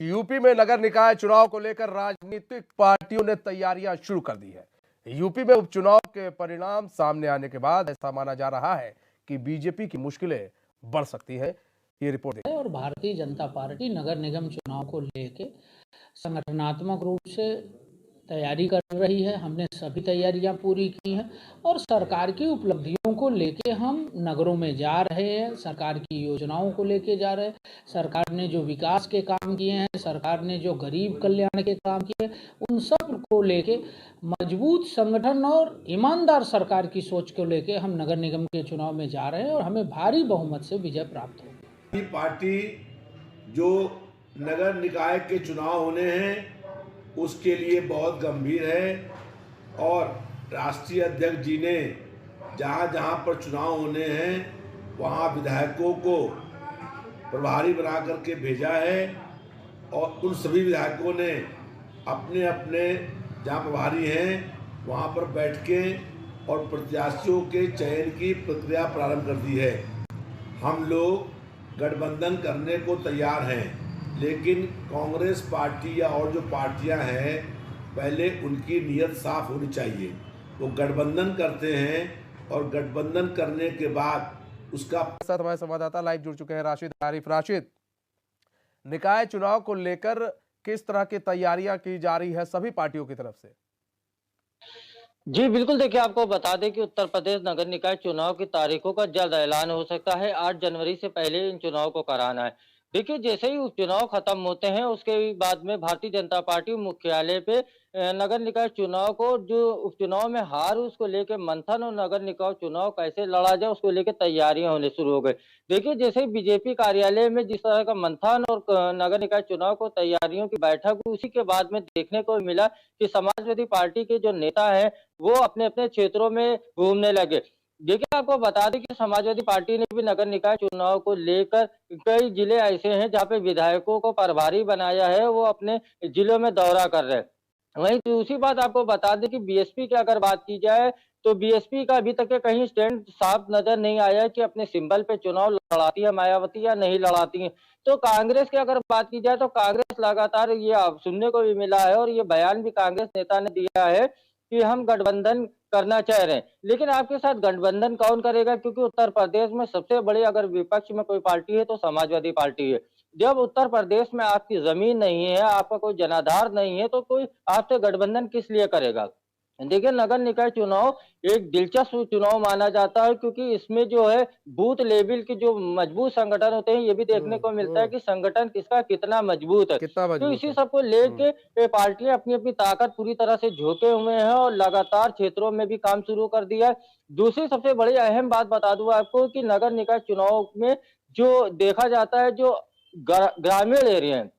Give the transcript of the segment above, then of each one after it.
UP में नगर निकाय चुनाव को लेकर राजनीतिक पार्टियों ने तैयारियां शुरू कर दी है। यूपी में उपचुनाव के परिणाम सामने आने के बाद ऐसा माना जा रहा है कि बीजेपी की मुश्किलें बढ़ सकती है। ये रिपोर्ट देखिए। और भारतीय जनता पार्टी नगर निगम चुनाव को लेके संगठनात्मक रूप से तैयारी कर रही है। हमने सभी तैयारियां पूरी की हैं और सरकार की उपलब्धियों को लेके हम नगरों में जा रहे हैं, सरकार की योजनाओं को लेके जा रहे हैं। सरकार ने जो विकास के काम किए हैं, सरकार ने जो गरीब कल्याण के काम किए हैं, उन सब को लेके मजबूत संगठन और ईमानदार सरकार की सोच को लेके हम नगर निगम के चुनाव में जा रहे हैं और हमें भारी बहुमत से विजय प्राप्त होगी। पार्टी जो नगर निकाय के चुनाव होने हैं उसके लिए बहुत गंभीर है और राष्ट्रीय अध्यक्ष जी ने जहाँ जहाँ पर चुनाव होने हैं वहाँ विधायकों को प्रभारी बना करके भेजा है और उन सभी विधायकों ने अपने अपने जहाँ प्रभारी हैं वहाँ पर बैठ के और प्रत्याशियों के चयन की प्रक्रिया प्रारंभ कर दी है। हम लोग गठबंधन करने को तैयार हैं, लेकिन कांग्रेस पार्टी या और जो पार्टियां हैं पहले उनकी नीयत साफ होनी चाहिए। वो गठबंधन करते हैं और गठबंधन करने के बाद उसका साथ हमारे संवाददाता लाइव जुड़ चुके हैं राशिद आरिफ। राशिद, निकाय चुनाव को लेकर किस तरह की तैयारियां की जा रही है सभी पार्टियों की तरफ से? जी बिल्कुल, देखिए आपको बता दें कि उत्तर प्रदेश नगर निकाय चुनाव की तारीखों का जल्द ऐलान हो सकता है। 8 जनवरी से पहले इन चुनाव को कराना है। देखिए जैसे ही उपचुनाव खत्म होते हैं उसके बाद में भारतीय जनता पार्टी मुख्यालय पे नगर निकाय चुनाव को जो उपचुनाव में हार उसको लेके मंथन और नगर निकाय चुनाव कैसे लड़ा जाए उसको लेके तैयारियां होने शुरू हो गई। देखिए जैसे ही बीजेपी कार्यालय में जिस तरह का मंथन और नगर निकाय चुनाव को तैयारियों की बैठक हुई, उसी के बाद में देखने को मिला कि समाजवादी पार्टी के जो नेता है वो अपने अपने क्षेत्रों में घूमने लगे। देखिए आपको बता दें कि समाजवादी पार्टी ने भी नगर निकाय चुनाव को लेकर कई जिले ऐसे हैं जहाँ पे विधायकों को प्रभारी बनाया है, वो अपने जिलों में दौरा कर रहे हैं। वहीं दूसरी बात आपको बता दें कि बीएसपी की अगर बात की जाए तो बीएसपी का अभी तक के कहीं स्टैंड साफ नजर नहीं आया है कि अपने सिंबल पे चुनाव लड़ाती है मायावती या नहीं लड़ाती है। तो कांग्रेस की अगर बात की जाए तो कांग्रेस लगातार ये सुनने को भी मिला है और ये बयान भी कांग्रेस नेता ने दिया है कि हम गठबंधन करना चाह रहे हैं। लेकिन आपके साथ गठबंधन कौन करेगा, क्योंकि उत्तर प्रदेश में सबसे बड़ी अगर विपक्ष में कोई पार्टी है तो समाजवादी पार्टी है। जब उत्तर प्रदेश में आपकी जमीन नहीं है, आपका कोई जनाधार नहीं है, तो कोई आपसे गठबंधन किस लिए करेगा। देखिए नगर निकाय चुनाव एक दिलचस्प चुनाव माना जाता है, क्योंकि इसमें जो है बूथ लेवल के जो मजबूत संगठन होते हैं ये भी देखने को मिलता है कि संगठन किसका कितना मजबूत है। कितना तो मजबूत इसी है? सब को लेके पार्टियां अपनी अपनी ताकत पूरी तरह से झोंके हुए हैं और लगातार क्षेत्रों में भी काम शुरू कर दिया है। दूसरी सबसे बड़ी अहम बात बता दूं आपको कि नगर निकाय चुनाव में जो देखा जाता है जो ग्रामीण एरिया है,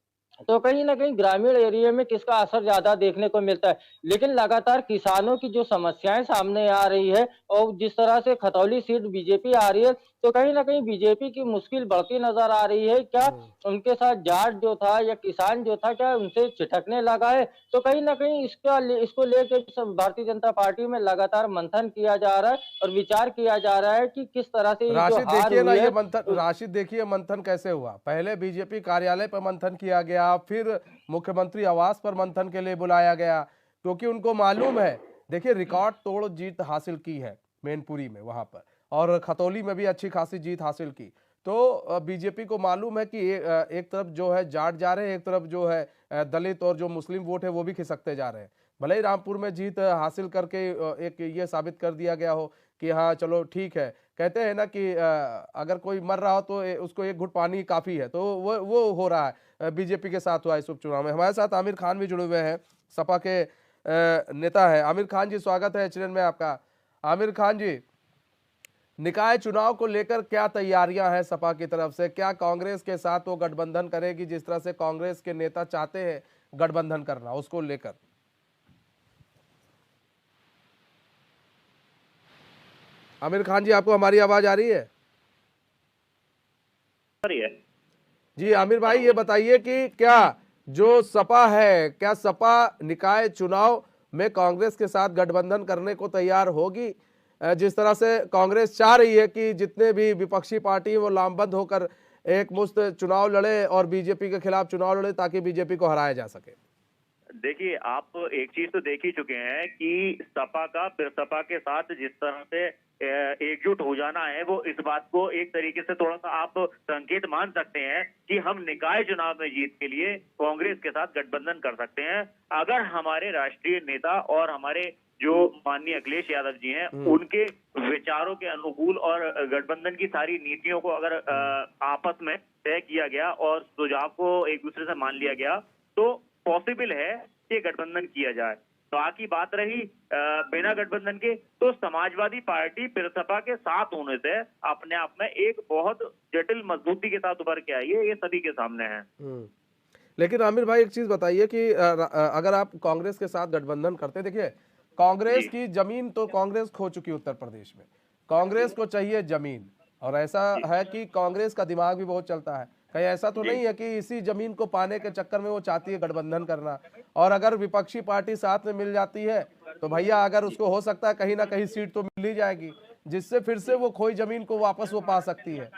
तो कहीं न कहीं ग्रामीण एरिया में किसका असर ज़्यादा देखने को मिलता है। लेकिन लगातार किसानों की जो समस्याएँ सामने आ रही है और जिस तरह से खतौली सीट बीजेपी आ रही है, तो कहीं न कहीं बीजेपी की मुश्किल बढ़ती नज़र आ रही है। क्या उनके साथ जाट जो था या किसान जो था, क्या उनसे छिटकने लगा है? तो कहीं न कहीं इसको लेके सब भारतीय जनता पार्टी में लगातार मंथन किया जा रहा है और विचार किया जा रहा है कि किस तरह से ये जो राशिद हार देखिए ना, हुई ये है मंथन, राशिद देखिए मंथन कैसे हुआ। पहले बीजेपी कार्यालय पर मंथन किया गया, फिर मुख्यमंत्री आवास पर मंथन के लिए बुलाया गया, क्योंकि उनको मालूम है। देखिए रिकॉर्ड तोड़ जीत हासिल की है मैनपुरी में वहां पर, और खतौली में भी अच्छी खासी जीत हासिल की। तो बीजेपी को मालूम है कि एक तरफ जो है जाट जा रहे हैं, एक तरफ जो है दलित और जो मुस्लिम वोट है वो भी खिसकते जा रहे हैं। भले ही रामपुर में जीत हासिल करके एक ये साबित कर दिया गया हो कि हाँ चलो ठीक है। कहते हैं ना कि अगर कोई मर रहा हो तो उसको एक घुट पानी काफी है, तो वो हो रहा है बीजेपी के साथ हुआ इस उपचुनाव में। हमारे साथ आमिर खान भी जुड़े हुए हैं, सपा के नेता है। आमिर खान जी, स्वागत है एचएनएन में आपका। आमिर खान जी, निकाय चुनाव को लेकर क्या तैयारियां हैं सपा की तरफ से? क्या कांग्रेस के साथ वो गठबंधन करेगी जिस तरह से कांग्रेस के नेता चाहते हैं गठबंधन करना, उसको लेकर? आमिर खान जी, आपको हमारी आवाज आ रही है? जी आमिर भाई, ये बताइए कि क्या जो सपा है, क्या सपा निकाय चुनाव में कांग्रेस के साथ गठबंधन करने को तैयार होगी? जिस तरह से कांग्रेस चाह रही है कि जितने भी विपक्षी पार्टी वो लामबंद होकर एक मुश्त चुनाव लड़े और बीजेपी के खिलाफ चुनाव लड़े ताकि बीजेपी को हराया जा सके? देखिए, आप एक चीज तो देख ही चुके हैं कि सपा का फिर सपा के साथ जिस तरह से एकजुट हो जाना है, वो इस बात को एक तरीके से थोड़ा सा आप संकेत मान सकते हैं कि हम निकाय चुनाव में जीत के लिए कांग्रेस के साथ गठबंधन कर सकते हैं अगर हमारे राष्ट्रीय नेता और हमारे जो माननीय अखिलेश यादव जी हैं उनके विचारों के अनुकूल और गठबंधन की सारी नीतियों को अगर आपस में तय किया गया और सुझाव को एक दूसरे से मान लिया गया तो पॉसिबल है कि गठबंधन किया जाए। बाकी बात रही बिना गठबंधन के, तो समाजवादी पार्टी फिर सपा के साथ होने से अपने आप में एक बहुत जटिल मजबूती के साथ उभर के आई है, ये सभी के सामने है। लेकिन आमिर भाई एक चीज बताइए कि अगर आप कांग्रेस के साथ गठबंधन करते, देखिए कांग्रेस की जमीन तो कांग्रेस खो चुकी उत्तर प्रदेश में, कांग्रेस को चाहिए जमीन, और ऐसा है कि कांग्रेस का दिमाग भी बहुत चलता है। कहीं ऐसा तो नहीं है कि इसी जमीन को पाने के चक्कर में वो चाहती है गठबंधन करना, और अगर विपक्षी पार्टी साथ में मिल जाती है तो भैया अगर उसको हो सकता है कहीं ना कहीं सीट तो मिल ही जाएगी, जिससे फिर से वो खोई जमीन को वापस वो पा सकती है।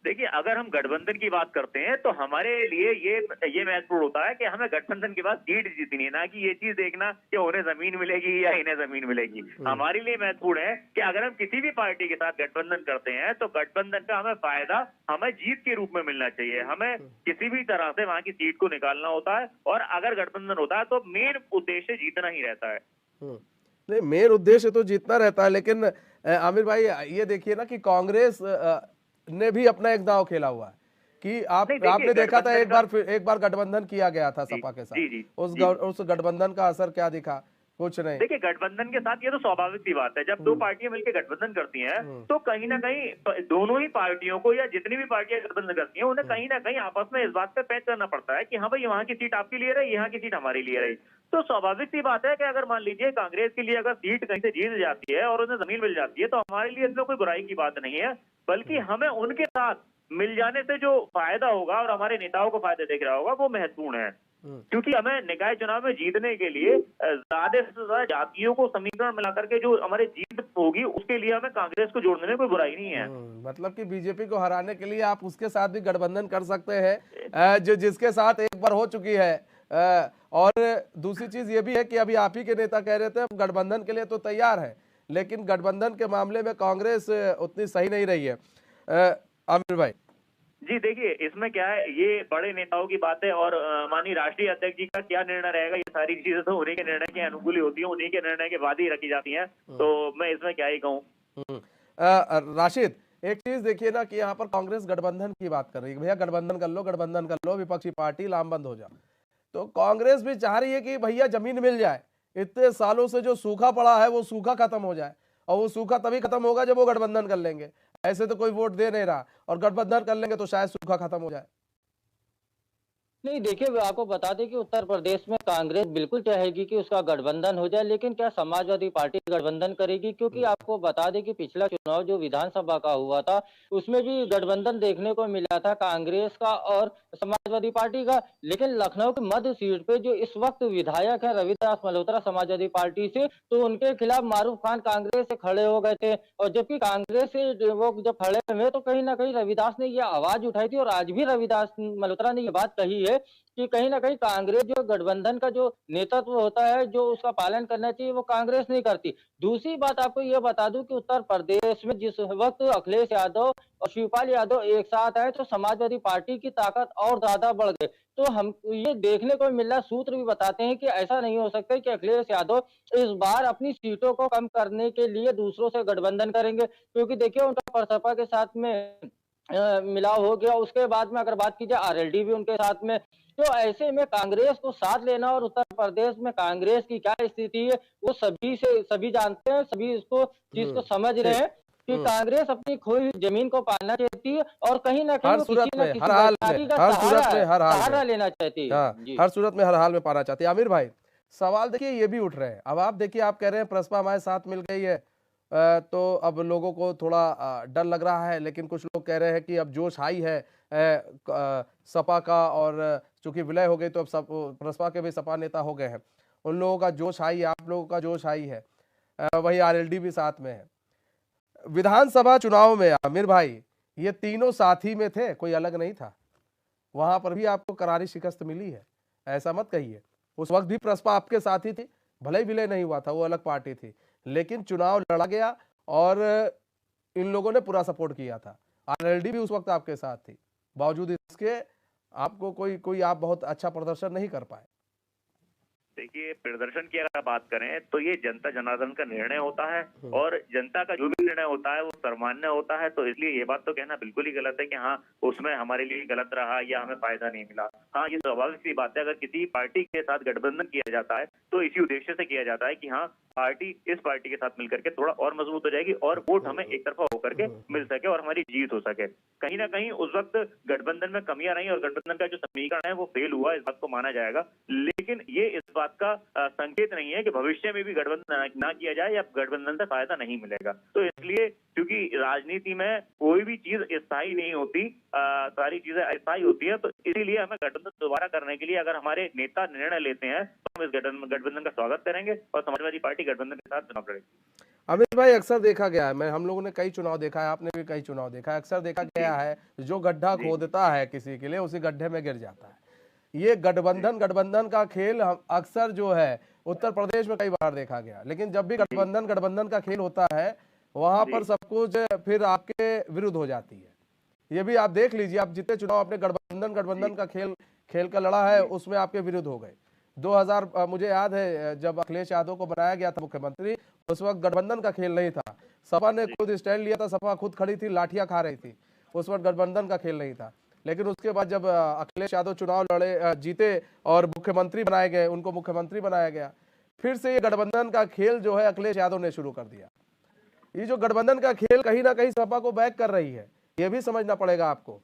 देखिए, अगर हम गठबंधन की बात करते हैं तो हमारे लिए ये महत्वपूर्ण होता है कि हमें गठबंधन के बाद सीट जीतनी है, ना कि ये चीज देखना कि उन्हें जमीन मिलेगी या इन्हें जमीन मिलेगी। हमारे लिए महत्वपूर्ण है कि अगर हम किसी भी पार्टी के साथ गठबंधन करते हैं तो गठबंधन का हमें फायदा हमें जीत के रूप में मिलना चाहिए। हमें किसी भी तरह से वहां की सीट को निकालना होता है, और अगर गठबंधन होता है तो मेन उद्देश्य जीतना ही रहता है। नहीं, मेन उद्देश्य तो जीतना रहता है, लेकिन आमिर भाई ये देखिए ना कि कांग्रेस ने भी अपना एक दांव खेला हुआ है कि आपने देखा था एक बार गठबंधन किया गया था सपा के साथ, उस गठबंधन का असर क्या दिखा? कुछ नहीं। देखिए, गठबंधन के साथ ये तो स्वाभाविक सी बात है, जब दो पार्टियां मिलकर गठबंधन करती हैं तो कहीं ना कहीं दोनों ही पार्टियों को या जितनी भी पार्टियां गठबंधन करती हैं उन्हें कहीं ना कहीं आपस में इस बात पे तय करना पड़ता है कि हाँ भाई वहां की सीट आपके लिए रही, यहाँ की सीट हमारे लिए रही। तो स्वाभाविक सी बात है कि अगर मान लीजिए कांग्रेस के लिए अगर सीट कहीं से जीत जाती है और उन्हें जमीन मिल जाती है तो हमारे लिए इसमें कोई बुराई की बात नहीं है, बल्कि हमें उनके साथ मिल जाने से जो फायदा होगा और हमारे नेताओं को फायदा दिख रहा होगा वो महत्वपूर्ण है। क्योंकि हमें निकाय चुनाव में जीतने के लिए ज्यादा से ज्यादा जातियों को समीकरण मिलाकर के जो हमारे जीत होगी उसके लिए हमें कांग्रेस को जोड़ने में कोई बुराई नहीं है। मतलब कि बीजेपी को हराने के लिए आप उसके साथ भी गठबंधन कर सकते हैं जो जिसके साथ एक बार हो चुकी है। और दूसरी चीज ये भी है कि अभी आप ही के नेता कह रहे थे हम गठबंधन के लिए तो तैयार है, लेकिन गठबंधन के मामले में कांग्रेस उतनी सही नहीं रही है। आमिर भाई जी, देखिए इसमें क्या है, ये बड़े नेताओं की बात है और माननीय राष्ट्रीय अध्यक्ष जी का क्या निर्णय रहेगा, ये सारी चीजें तो उन्हीं के निर्णय के अनुकूल ही होती है, उन्हीं के निर्णय के बाद ही रखी जाती हैं, तो मैं इसमें क्या ही कहूँ। राशिद, एक चीज देखिए ना कि यहाँ पर कांग्रेस गठबंधन की बात कर रही है, भैया गठबंधन कर लो, विपक्षी पार्टी लामबंद हो जाए। तो कांग्रेस भी चाह रही है कि भैया जमीन मिल जाए, इतने सालों से जो सूखा पड़ा है वो सूखा खत्म हो जाए, और वो सूखा तभी खत्म होगा जब वो गठबंधन कर लेंगे। ऐसे तो कोई वोट दे नहीं रहा, और गठबंधन कर लेंगे तो शायद सूखा खत्म हो जाए। नहीं, देखिए आपको बता दें कि उत्तर प्रदेश में कांग्रेस बिल्कुल चाहेगी कि उसका गठबंधन हो जाए, लेकिन क्या समाजवादी पार्टी गठबंधन करेगी? क्योंकि आपको बता दें कि पिछला चुनाव जो विधानसभा का हुआ था उसमें भी गठबंधन देखने को मिला था कांग्रेस का और समाजवादी पार्टी का, लेकिन लखनऊ की मध्य सीट पे जो इस वक्त विधायक है रविदास मल्होत्रा समाजवादी पार्टी से, तो उनके खिलाफ मारूफ खान कांग्रेस से खड़े हो गए थे, और जबकि कांग्रेस से वो जब खड़े हुए तो कहीं ना कहीं रविदास ने ये आवाज उठाई थी, और आज भी रविदास मल्होत्रा ने ये बात कही है कि कहीं ना कहीं कांग्रेस जो गठबंधन का जो नेतृत्व होता है जो उसका पालन करना चाहिए वो कांग्रेस नहीं करती। दूसरी बात आपको ये बता दूं कि उत्तर प्रदेश में जिस वक्त अखिलेश यादव और शिवपाल यादव एक साथ आए तो समाजवादी पार्टी की ताकत और ज्यादा बढ़ गई। तो हम ये देखने को मिल रहा, सूत्र भी बताते हैं कि ऐसा नहीं हो सकता कि अखिलेश यादव इस बार अपनी सीटों को कम करने के लिए दूसरों से गठबंधन करेंगे, क्योंकि देखिए उनका बसपा के साथ में मिलाव हो गया। उसके बाद में अगर बात की जाए आरएलडी भी उनके साथ में, तो ऐसे में कांग्रेस को साथ लेना और उत्तर प्रदेश में कांग्रेस की क्या स्थिति है वो सभी जानते हैं, सभी इसको चीज को समझ रहे हैं कि कांग्रेस अपनी खोई जमीन को पाना चाहती है और कहीं ना कहीं सहारा लेना चाहती है, हर सूरत में हर हाल में पाना चाहती है। आमिर भाई, सवाल देखिए ये भी उठ रहे हैं, अब आप देखिए आप कह रहे हैं प्रसपा हमारे साथ मिल गई है, तो अब लोगों को थोड़ा डर लग रहा है, लेकिन कुछ लोग कह रहे हैं कि अब जोश आई है सपा का, और चूंकि विलय हो गई तो अब सब प्रसपा के भी सपा नेता हो गए हैं, उन लोगों का जोश आई है, आप लोगों का जोश आई है, वही आरएलडी भी साथ में है। विधानसभा चुनाव में आमिर भाई ये तीनों साथी में थे, कोई अलग नहीं था। वहां पर भी आपको करारी शिकस्त मिली है, ऐसा मत कहिए। उस वक्त भी प्रसपा आपके साथ ही थी, भले ही विलय नहीं हुआ था, वो अलग पार्टी थी, लेकिन चुनाव लड़ा गया और इन लोगों ने पूरा सपोर्ट किया था। आरएलडी भी उस वक्त आपके साथ थी, बावजूद इसके आपको कोई आप बहुत अच्छा प्रदर्शन नहीं कर पाए। देखिए, प्रदर्शन की अगर बात करें तो ये जनता जनार्दन का निर्णय होता है और जनता का जो भी निर्णय होता है वो सर्वमान्य होता है। तो इसलिए ये बात तो कहना बिल्कुल ही गलत है कि हाँ उसमें हमारे लिए गलत रहा या हमें फायदा नहीं मिला। हाँ, ये स्वाभाविक सी बात है, अगर किसी पार्टी के साथ गठबंधन किया जाता है तो इसी उद्देश्य से किया जाता है कि हाँ पार्टी इस पार्टी के साथ मिलकर के थोड़ा और मजबूत हो जाएगी और वोट हमें एक तरफा होकर के मिल सके और हमारी जीत हो सके। कहीं ना कहीं उस वक्त गठबंधन में कमियां रही और गठबंधन का जो समीकरण है वो फेल हुआ, इस बात को माना जाएगा। लेकिन ये इस बात का संकेत नहीं है कि भविष्य में भी गठबंधन ना किया जाए या गठबंधन से फायदा नहीं मिलेगा। तो इसलिए क्योंकि राजनीति में कोई भी चीज स्थायी नहीं होती, सारी चीजें अस्थायी होती है, तो इसीलिए हमें गठबंधन दोबारा करने के लिए अगर हमारे नेता निर्णय लेते हैं तो हम इस गठबंधन का स्वागत करेंगे और समाजवादी पार्टी गठबंधन के साथ चुनाव लड़ेगी। अमित भाई, अक्सर देखा गया है, हम लोगों ने कई चुनाव देखा है, आपने भी कई चुनाव देखा है, अक्सर देखा गया है जो गड्ढा खोदता है किसी के लिए उसी गड्ढे में गिर जाता है। ये गठबंधन का खेल अक्सर जो है उत्तर प्रदेश में कई बार देखा गया, लेकिन जब भी गठबंधन का खेल होता है वहां पर सब कुछ फिर आपके विरुद्ध हो जाती है। ये भी आप देख लीजिए, आप जितने चुनाव अपने गठबंधन का खेल का लड़ा है उसमें आपके विरुद्ध हो गए। 2000 मुझे याद है जब अखिलेश यादव को बनाया गया था मुख्यमंत्री, उस वक्त गठबंधन का खेल नहीं था, सपा ने खुद स्टैंड लिया था, सपा खुद खड़ी थी, लाठियां खा रही थी, उस वक्त गठबंधन का खेल नहीं था। लेकिन उसके बाद जब अखिलेश यादव चुनाव लड़े, जीते और मुख्यमंत्री बनाए गए, उनको मुख्यमंत्री बनाया गया, फिर से ये गठबंधन का खेल जो है अखिलेश यादव ने शुरू कर दिया। ये जो गठबंधन का खेल कहीं ना कहीं सपा को बैक कर रही है, ये भी समझना पड़ेगा आपको।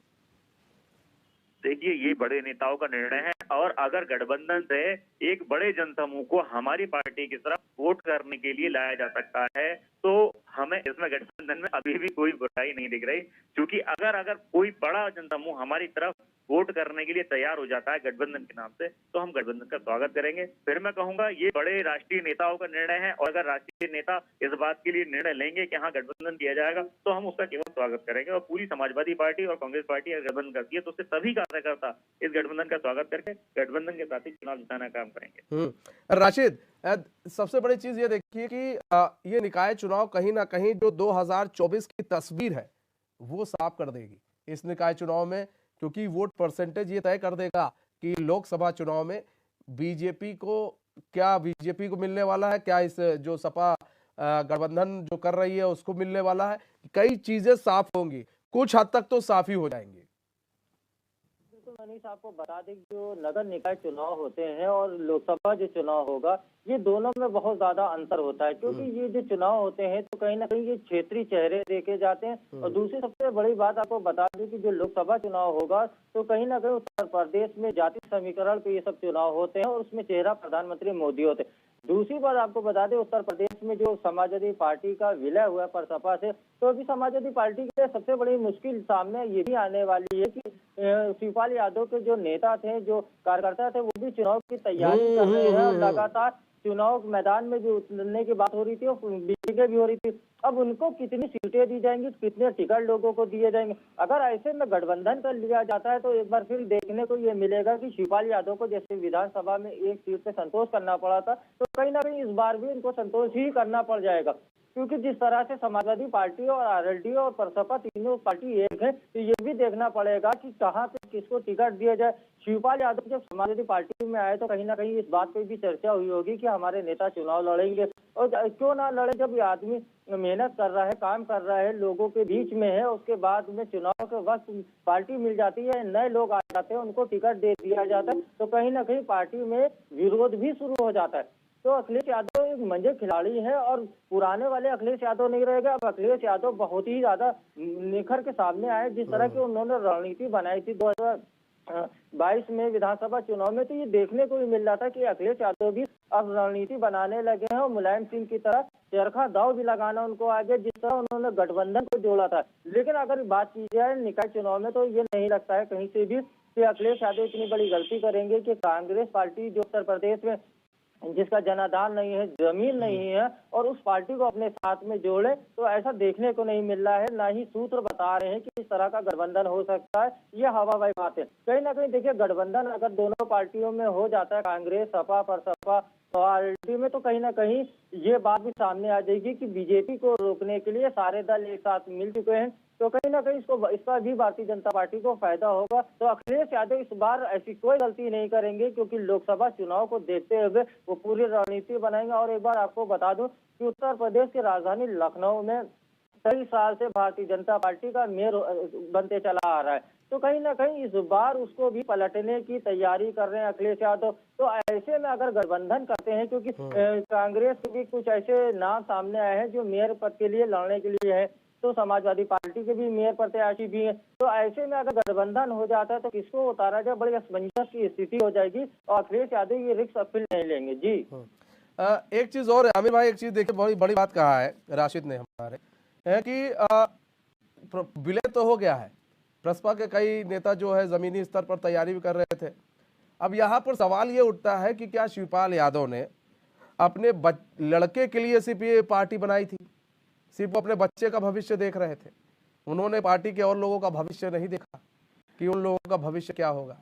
देखिए, ये बड़े नेताओं का निर्णय है और अगर गठबंधन से एक बड़े जनसमूह को हमारी पार्टी की तरफ वोट करने के लिए लाया जा सकता है तो हमें इसमें गठबंधन में अभी भी कोई बुराई नहीं दिख रही, क्योंकि अगर कोई बड़ा जनसमूह हमारी तरफ वोट करने के लिए तैयार हो जाता है गठबंधन के नाम से तो हम गठबंधन का स्वागत करेंगे। फिर मैं कहूंगा ये बड़े राष्ट्रीय नेताओं का निर्णय है और अगर राष्ट्रीय नेता इस बात के लिए निर्णय लेंगे कि हाँ गठबंधन किया जाएगा तो हम उसका केवल स्वागत करेंगे। और पूरी समाजवादी पार्टी और कांग्रेस पार्टी अगर गठबंधन करती है तो उससे सभी कार्यकर्ता इस गठबंधन का स्वागत करके गठबंधन के साथ ही चुनाव जिताने का काम करेंगे। राशिद, सबसे बड़ी चीज ये देखिए कि ये निकाय चुनाव कहीं ना कहीं जो 2024 की तस्वीर है वो साफ कर देगी इस निकाय चुनाव में, क्योंकि वोट परसेंटेज ये तय कर देगा कि लोकसभा चुनाव में बीजेपी को मिलने वाला है, क्या इस जो सपा गठबंधन जो कर रही है उसको मिलने वाला है। कई चीजें साफ होंगी, कुछ हद तक तो साफ ही हो जाएंगी। मनीष, आपको बता दें जो नगर निकाय चुनाव होते हैं और लोकसभा जो चुनाव होगा ये दोनों में बहुत ज्यादा अंतर होता है, क्योंकि ये जो चुनाव होते हैं तो कहीं ना कहीं ये क्षेत्रीय चेहरे देखे जाते हैं। और दूसरी सबसे बड़ी बात आपको बता दें कि जो लोकसभा चुनाव होगा तो कहीं ना कहीं उत्तर प्रदेश में जाति समीकरण पे ये सब चुनाव होते हैं और उसमें चेहरा प्रधानमंत्री मोदी होते हैं। दूसरी बात आपको बता दें, उत्तर प्रदेश में जो समाजवादी पार्टी का विलय हुआ पर सपा से, तो अभी समाजवादी पार्टी के लिए सबसे बड़ी मुश्किल सामने ये भी आने वाली है कि शिवपाल यादव के जो नेता थे, जो कार्यकर्ता थे, वो भी चुनाव की तैयारी कर रहे हैं और लगातार चुनाव मैदान में जो उतरने की बात हो रही थी और बीजेपी भी हो रही थी। अब उनको कितनी सीटें दी जाएंगी, कितने टिकट लोगों को दिए जाएंगे, अगर ऐसे में गठबंधन कर लिया जाता है तो एक बार फिर देखने को ये मिलेगा कि शिवपाल यादव को जैसे विधानसभा में एक सीट पे संतोष करना पड़ा था तो कहीं ना कहीं इस बार भी इनको संतोष ही करना पड़ जाएगा, क्योंकि जिस तरह से समाजवादी पार्टी और आरएलडी और प्रसपा तीनों पार्टी एक है, तो ये भी देखना पड़ेगा कि कहाँ पे किसको टिकट दिया जाए। शिवपाल यादव जब समाजवादी पार्टी में आए तो कहीं ना कहीं इस बात पे भी चर्चा हुई होगी कि हमारे नेता चुनाव लड़ेंगे, और क्यों ना लड़े, जब ये आदमी मेहनत कर रहा है, काम कर रहा है, लोगों के बीच में है, उसके बाद में चुनाव के वक्त पार्टी मिल जाती है, नए लोग आ जाते हैं, उनको टिकट दे दिया जाता है, तो कहीं ना कहीं पार्टी में विरोध भी शुरू हो जाता है। तो अखिलेश यादव एक मंजे खिलाड़ी है और पुराने वाले अखिलेश यादव नहीं रहेगा। अब अखिलेश यादव बहुत ही ज्यादा निखर के सामने आए, जिस तरह की उन्होंने रणनीति बनाई थी 2022 में विधानसभा चुनाव में, तो ये देखने को भी मिल रहा था कि अखिलेश यादव भी अब रणनीति बनाने लगे हैं और मुलायम सिंह की तरह चरखा दाव भी लगाना उनको आ गया, जिस तरह उन्होंने गठबंधन को जोड़ा था। लेकिन अगर बात की जाए निकाय चुनाव में तो ये नहीं लगता है कहीं से भी कि अखिलेश यादव इतनी बड़ी गलती करेंगे कि कांग्रेस पार्टी जो उत्तर प्रदेश में जिसका जनाधार नहीं है, जमीन नहीं है, और उस पार्टी को अपने साथ में जोड़े, तो ऐसा देखने को नहीं मिल रहा है। ना ही सूत्र बता रहे हैं कि इस तरह का गठबंधन हो सकता है। ये हवाबाजी बात है। कहीं ना कहीं देखिए, गठबंधन अगर दोनों पार्टियों में हो जाता है, कांग्रेस सपा पर सपा पार्टी में, तो कहीं ना कहीं ये बात भी सामने आ जाएगी कि बीजेपी को रोकने के लिए सारे दल एक साथ मिल चुके हैं। तो कहीं ना कहीं इसका भी भारतीय जनता पार्टी को फायदा होगा। तो अखिलेश यादव इस बार ऐसी कोई गलती नहीं करेंगे, क्योंकि लोकसभा चुनाव को देखते हुए वो पूरी रणनीति बनाएंगे। और एक बार आपको बता दूं कि उत्तर प्रदेश की राजधानी लखनऊ में कई साल से भारतीय जनता पार्टी का मेयर बनते चला आ रहा है। तो कहीं ना कहीं इस बार उसको भी पलटने की तैयारी कर रहे हैं अखिलेश यादव। तो ऐसे में अगर गठबंधन करते हैं, क्योंकि कांग्रेस के भी कुछ ऐसे नाम सामने आए हैं जो मेयर पद के लिए लड़ने के लिए है, तो समाजवादी पार्टी के भी मेयर प्रत्याशी भी हैं। तो ऐसे में अगर गठबंधन हो जाता है तो किसको उतारा जाए, बड़ी असमंजस की स्थिति हो जाएगी, और अखिलेश यादव ये रिस्क अपील नहीं लेंगे। जी एक चीज और है आमिर भाई, एक चीज देखिए, बड़ी बड़ी बात कहा है राशिद ने हमारे, है कि विलय तो हो गया है, प्रसपा के कई नेता जो है जमीनी स्तर पर तैयारी भी कर रहे थे। अब यहाँ पर सवाल ये उठता है कि क्या शिवपाल यादव ने अपने लड़के के लिए सिर्फ ये पार्टी बनाई थी, सिर्फ वो अपने बच्चे का भविष्य देख रहे थे, उन्होंने पार्टी के और लोगों का भविष्य नहीं देखा कि उन लोगों का भविष्य क्या होगा।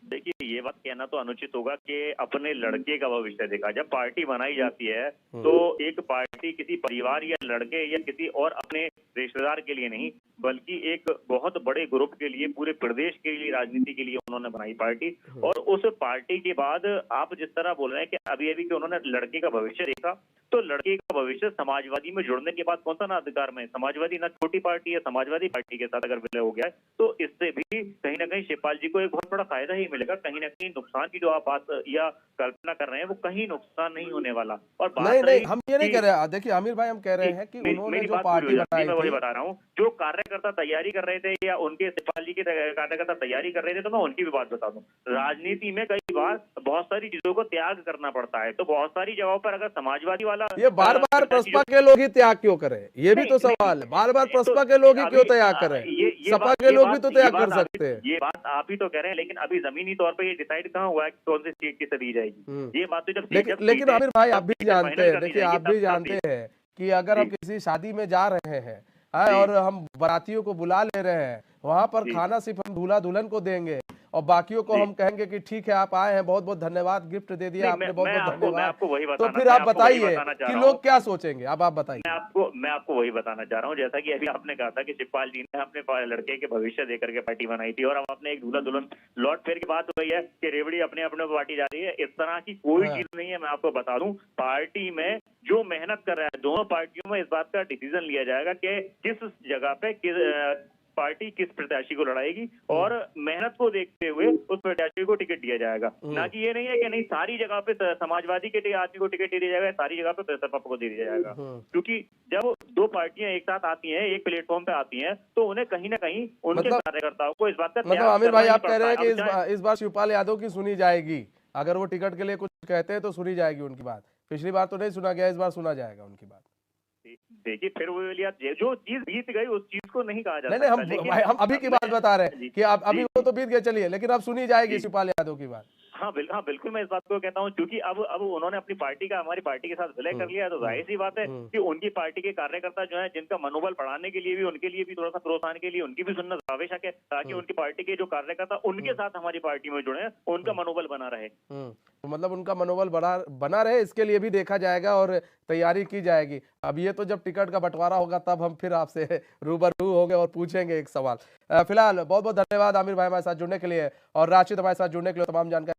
देखिए, ये बात कहना तो अनुचित होगा कि अपने लड़के का भविष्य देखा। जब पार्टी बनाई जाती है तो एक पार्टी किसी परिवार या लड़के या किसी और अपने रिश्तेदार के लिए नहीं, बल्कि एक बहुत बड़े ग्रुप के लिए, पूरे प्रदेश के लिए, राजनीति के लिए उन्होंने बनाई पार्टी। और उस पार्टी के बाद आप जिस तरह बोल रहे हैं कि अभी अभी कि उन्होंने लड़के का भविष्य देखा, तो लड़के का भविष्य समाजवादी में जुड़ने के बाद कौन सा ना अधिकार में, समाजवादी ना छोटी पार्टी है, समाजवादी पार्टी के साथ अगर विलय हो गया है तो इससे भी कहीं ना कहीं शिवपाल जी को एक बहुत बड़ा फायदा ही मिलेगा। कहीं ना कहीं नुकसान की जो आप बात या कल्पना कर रहे हैं वो कहीं नुकसान नहीं होने वाला। और बात नहीं, हम ये नहीं कह रहे, देखिए आमिर भाई, हम कह रहे हैं कि उन्होंने जो पार्टी बनाई मैं वही थी, बता रहा हूँ, जो कार्यकर्ता तैयारी कर रहे थे या उनके शिवपाल जी के कार्यकर्ता तैयारी कर रहे थे, तो मैं उनकी भी बात बता दूं। राजनीति में कई बार बहुत सारी चीजों को त्याग करना पड़ता है, तो बहुत सारी जगहों पर अगर समाजवादी वाला ये बार बार प्रसपा के लोग ही त्याग क्यों करें, ये भी तो सवाल है। बार बार प्रसपा के लोग ही क्यों त्याग करें, सपा के लोग भी तो त्याग कर सकते हैं। ये बात आप ही तो कह रहे हैं, लेकिन अभी जमीनी तौर पर ये डिसाइड कहाँ हुआ है कि कौन सी सीट किसे दी जाएगी। ये बात तो जब लेकिन आमिर भाई, आप भी जानते हैं, देखिए आप भी जानते हैं कि अगर हम किसी शादी में जा रहे हैं और हम बारातियों को बुला ले रहे हैं, वहां पर खाना सिर्फ हम दूल्हा दुल्हन को देंगे और बाकियों को हम कहेंगे कि ठीक है आप आए हैं, बहुत बहुत धन्यवाद, गिफ्ट दे दिया आपने, बहुत बहुत धन्यवाद। तो फिर आप बताइए कि लोग क्या सोचेंगे, अब आप बताइए। मैं आपको वही बताना चाह रहा हूँ, जैसा कि अभी आपने कहा था कि शिवपाल जी ने अपने लड़के के भविष्य देकर के पार्टी बनाई थी, और हम अपने एक दूल्हा दुल्हन लौट फेर की बात हुई है कि रेवड़ी अपने अपने पार्टी जा रही है, इस तरह की कोई चीज नहीं है। मैं आपको बता दूं, पार्टी में जो मेहनत कर रहा है, दोनों पार्टियों में इस बात का डिसीजन लिया जाएगा कि किस जगह पे पार्टी किस प्रत्याशी को लड़ाएगी, और मेहनत को देखते हुए उस प्रत्याशी को टिकट दिया जाएगा। ना कि ये नहीं है कि नहीं सारी जगह पे समाजवादी के आदमी को टिकट दिया जाएगा, सारी जगह पे सपा को दे दिया जाएगा। क्योंकि जब दो पार्टियां एक साथ आती हैं, एक प्लेटफॉर्म पे आती हैं, तो उन्हें कहीं ना कहीं उनके कार्यकर्ताओं को इस बात का मतलब आमिर भाई, आप कह रहे हैं कि इस बार शिवपाल यादव की सुनी जाएगी, अगर वो टिकट के लिए कुछ कहते हैं तो सुनी जाएगी उनकी बात। पिछली बार तो नहीं सुना गया, इस बार सुना जाएगा उनकी बात। देखिए, फिर वो जो चीज बीत गई उस चीज को नहीं कहा जाता। नहीं, हम अभी की बात बता रहे हैं कि आप अभी वो तो बीत गए, चलिए, लेकिन अब सुनी जाएगी शिवपाल यादव की बात। हाँ बिल्कुल मैं इस बात को कहता हूँ, क्योंकि अब उन्होंने अपनी पार्टी का, हमारी पार्टी के साथ विलय कर लिया, तो जाहिर सी बात है कि उनकी पार्टी के कार्यकर्ता जो है, जिनका मनोबल बढ़ाने के लिए भी, उनके लिए भी थोड़ा सा प्रोत्साहन के लिए उनकी भी सुनना आवश्यक है, ताकि उनकी पार्टी के जो कार्यकर्ता उनके साथ हमारी पार्टी में जुड़े, उनका मनोबल बना रहे। तो मतलब उनका मनोबल बना रहे, इसके लिए भी देखा जाएगा और तैयारी की जाएगी। अब ये तो जब टिकट का बंटवारा होगा तब हम फिर आपसे रूबरू होंगे और पूछेंगे एक सवाल। फिलहाल बहुत बहुत धन्यवाद आमिर भाई हमारे साथ जुड़ने के लिए, और राशिद हमारे साथ जुड़ने के लिए, तमाम जानकारी